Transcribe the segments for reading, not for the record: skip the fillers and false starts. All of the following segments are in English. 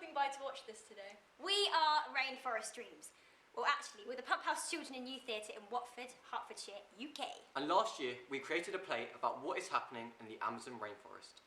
dropping by to watch this today? We are Rainforest Dreams. Well, actually, we're the Pump House Children and Youth Theatre in Watford, Hertfordshire, UK. And last year, we created a play about what is happening in the Amazon rainforest.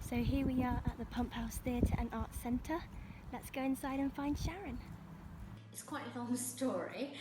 So here we are at the Pump House Theatre and Arts Centre. Let's go inside and find Sharon. It's quite a long story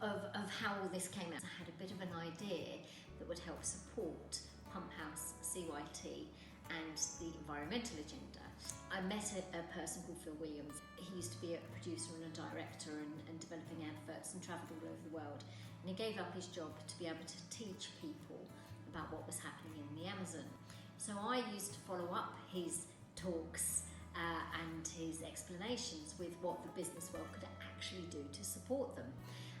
of how all this came out. I had a bit of an idea that would help support Pump House, CYT and the environmental agenda. I met a person called Phil Williams. He used to be a producer and a director and developing adverts and travelled all over the world. And he gave up his job to be able to teach people about what was happening in the Amazon. So I used to follow up his talks and his explanations with what the business world could actually do to support them.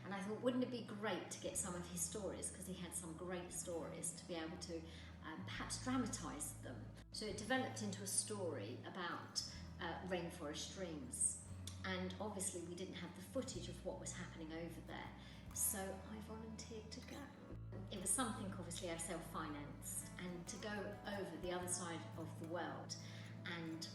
And I thought, wouldn't it be great to get some of his stories, because he had some great stories, to be able to perhaps dramatise them. So it developed into a story about rainforest dreams. And obviously we didn't have the footage of what was happening over there, so I volunteered to go. It was something obviously I self-financed, and to go over the other side of the world and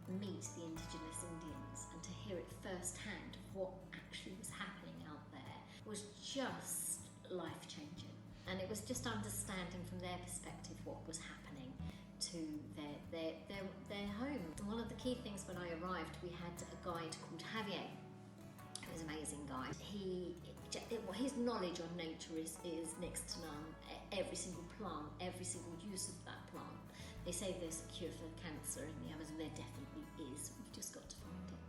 meet the indigenous Indians and to hear it firsthand of what actually was happening out there was just life-changing. And it was just understanding from their perspective what was happening to their home. And one of the key things when I arrived, we had a guide called Javier. He was an amazing guy. His knowledge on nature is next to none. Every single plant, every single use of that plant. They say there's a cure for cancer in the Amazon. There definitely is. We've just got to find it.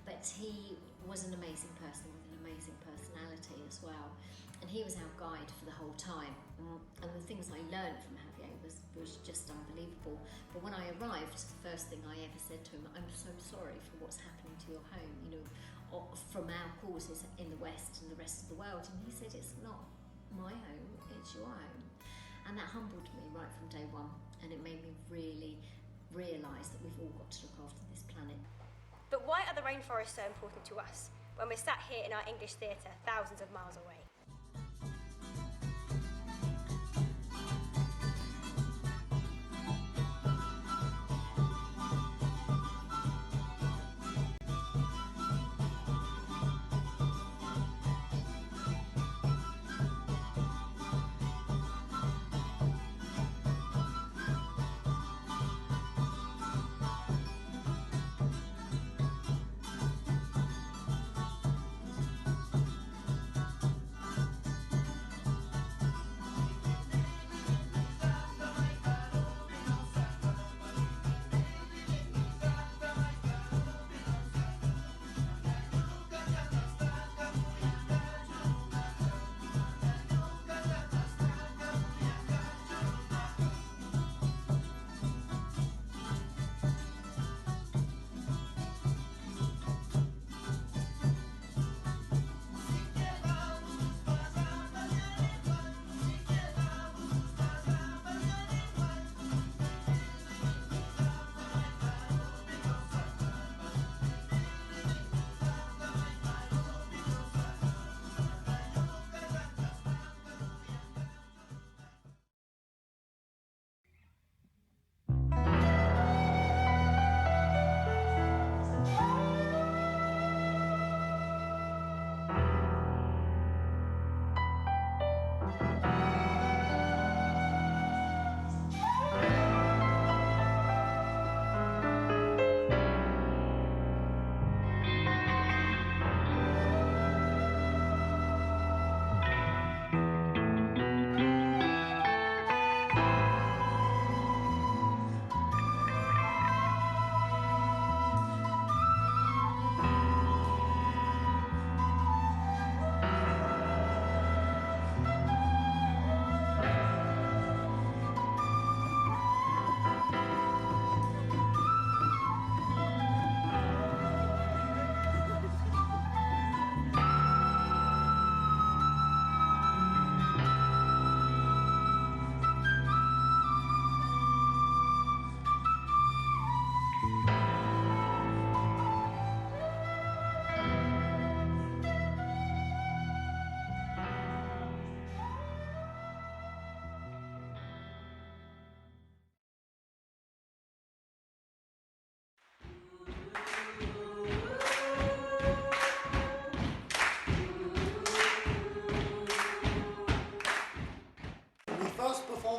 But he was an amazing person with an amazing personality as well. And he was our guide for the whole time. And the things I learned from Javier was just unbelievable. But when I arrived, the first thing I ever said to him, I'm so sorry for what's happening to your home, you know, from our causes in the West and the rest of the world. And he said, it's not my home, it's your home. And that humbled me right from day one. And it made me really realise that we've all got to look after this planet. But why are the rainforests so important to us when we're sat here in our English theatre thousands of miles away?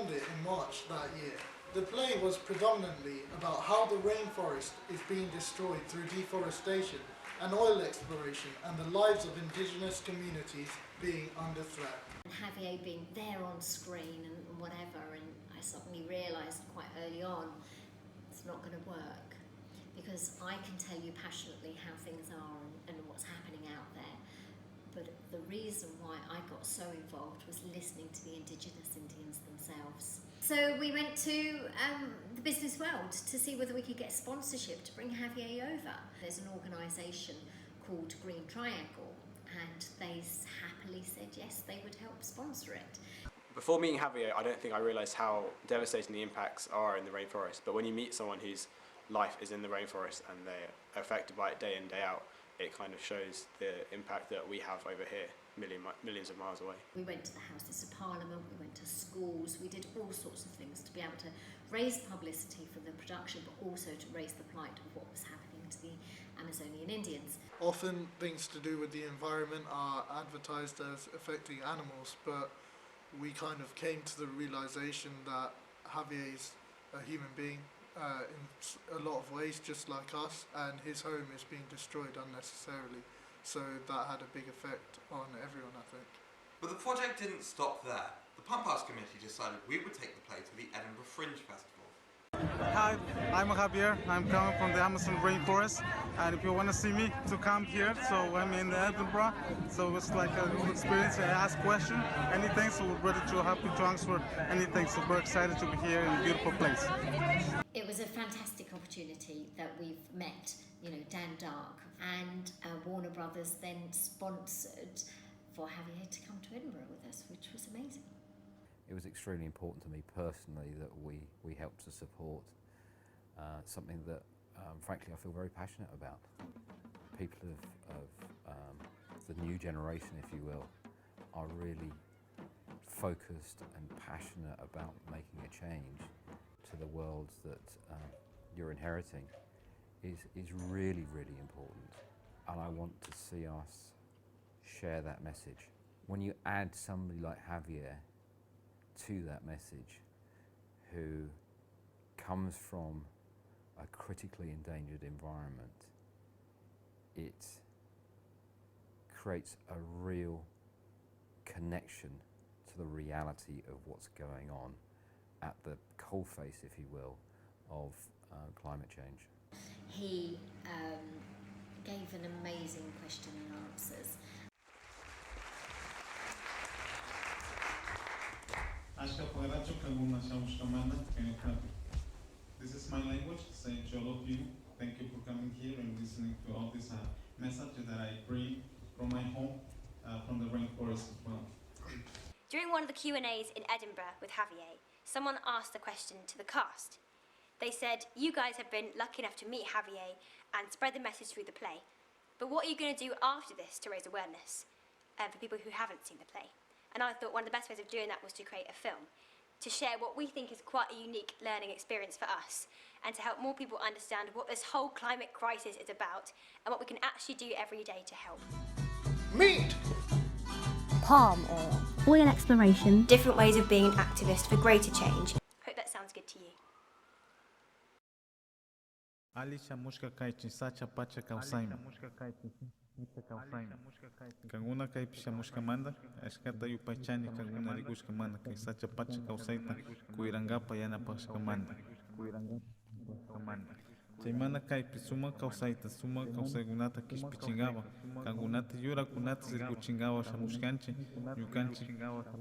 performed it in March that year. The play was predominantly about how the rainforest is being destroyed through deforestation and oil exploration, and the lives of indigenous communities being under threat. Javier being there on screen and whatever, and I suddenly realised quite early on it's not going to work, because I can tell you passionately how things are and what's happening out there, but the reason why I got so involved was listening to the indigenous Indians themselves. So we went to the business world to see whether we could get sponsorship to bring Javier over. There's an organisation called Green Triangle, and they happily said yes, they would help sponsor it. Before meeting Javier, I don't think I realised how devastating the impacts are in the rainforest, but when you meet someone whose life is in the rainforest and they're affected by it day in, day out, it kind of shows the impact that we have over here, millions of miles away. We went to the Houses of Parliament, we went to schools, we did all sorts of things to be able to raise publicity for the production, but also to raise the plight of what was happening to the Amazonian Indians. Often things to do with the environment are advertised as affecting animals, but we kind of came to the realisation that Javier is a human being in a lot of ways, just like us, and his home is being destroyed unnecessarily. So that had a big effect on everyone, I think. But the project didn't stop there. The Pump House Committee decided we would take the play to the Edinburgh Fringe Festival. Hi, I'm Javier. I'm coming from the Amazon rainforest, and if you want to see me, to come here. So I'm in Edinburgh, so it's like a good experience. I ask questions, anything, so we're ready to happy to answer anything. So we're excited to be here in a beautiful place. It was a fantastic opportunity that we've met, Dan Dark, and Warner Brothers then sponsored for Javier to come to Edinburgh with us, which was amazing. It was extremely important to me personally that we helped to support something that, frankly, I feel very passionate about. People of the new generation, if you will, are really focused and passionate about making a change to the world that you're inheriting is really, really important. And I want to see us share that message. When you add somebody like Javier to that message, who comes from a critically endangered environment, it creates a real connection to the reality of what's going on at the coalface, if you will, of climate change. He gave an amazing question and answers. This is my language, saying to all of you, thank you for coming here and listening to all this message that I bring from my home, from the rainforest as well. During one of the Q&As in Edinburgh with Javier, someone asked the question to the cast. They said, you guys have been lucky enough to meet Javier and spread the message through the play, but what are you going to do after this to raise awareness for people who haven't seen the play? And I thought one of the best ways of doing that was to create a film, to share what we think is quite a unique learning experience for us, and to help more people understand what this whole climate crisis is about and what we can actually do every day to help. Meat! Palm oil. Oil exploration. Different ways of being an activist for greater change. Hope that sounds good to you. Alisha mushka kaichi sacha pacha kausaina. Kanguna kai pisha mushka manda, eskata yupaichani kanguna rigushka manda, kai sacha pacha kausaita, kuirangapa yana pashka manda. Chaimana kai pisuma kausaita, suma kausagunata kishpichingaba, kangunata yura kunata zirguchingaba shamushkanchi, yukanchi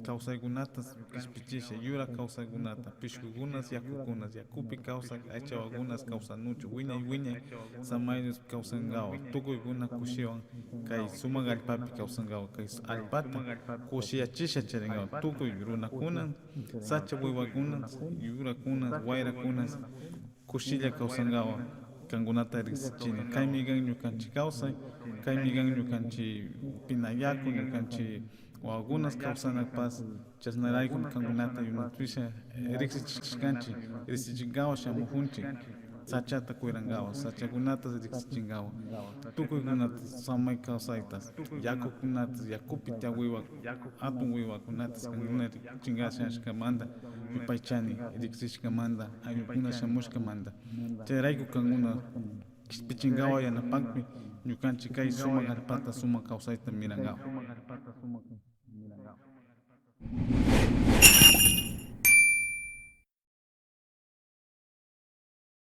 kausagunata kishpichisha, yura kausagunata, pishkugunas yakukunas, yakupi kausa aichawagunas kausanucho, wiñay, samayos kausangaba, tukuyguna kushiwan, kai suma galpapi kausangaba, kai alpata, kushiachisha charingaba, tukuy runakunan, sacha wiwakunas, yurakunas, wayrakunas, kushilla kausangawa kangunata risichini kaymi kan ñukanchik kawsay kaymi kan ñukanchik pinayaku ñukanchik wawakunas kawsanapas chasnarayku kangunata yunatuisha riksichishkanchik risichikawa shamukunchik sachata kuirangawa, sachakunata riqsichingawa, tukuykunata samay kawsaytas, yakukunata, yakupi wiwa, atun wiwakunatas kankuna chingashashkamanta, yupaychani riqsishkamanta, aylukuna shamushkamanta, chayrayku kankuna pichingawa yanapakpi, ñukanchik kay sumak allpata sumak kawsayta mirangawa.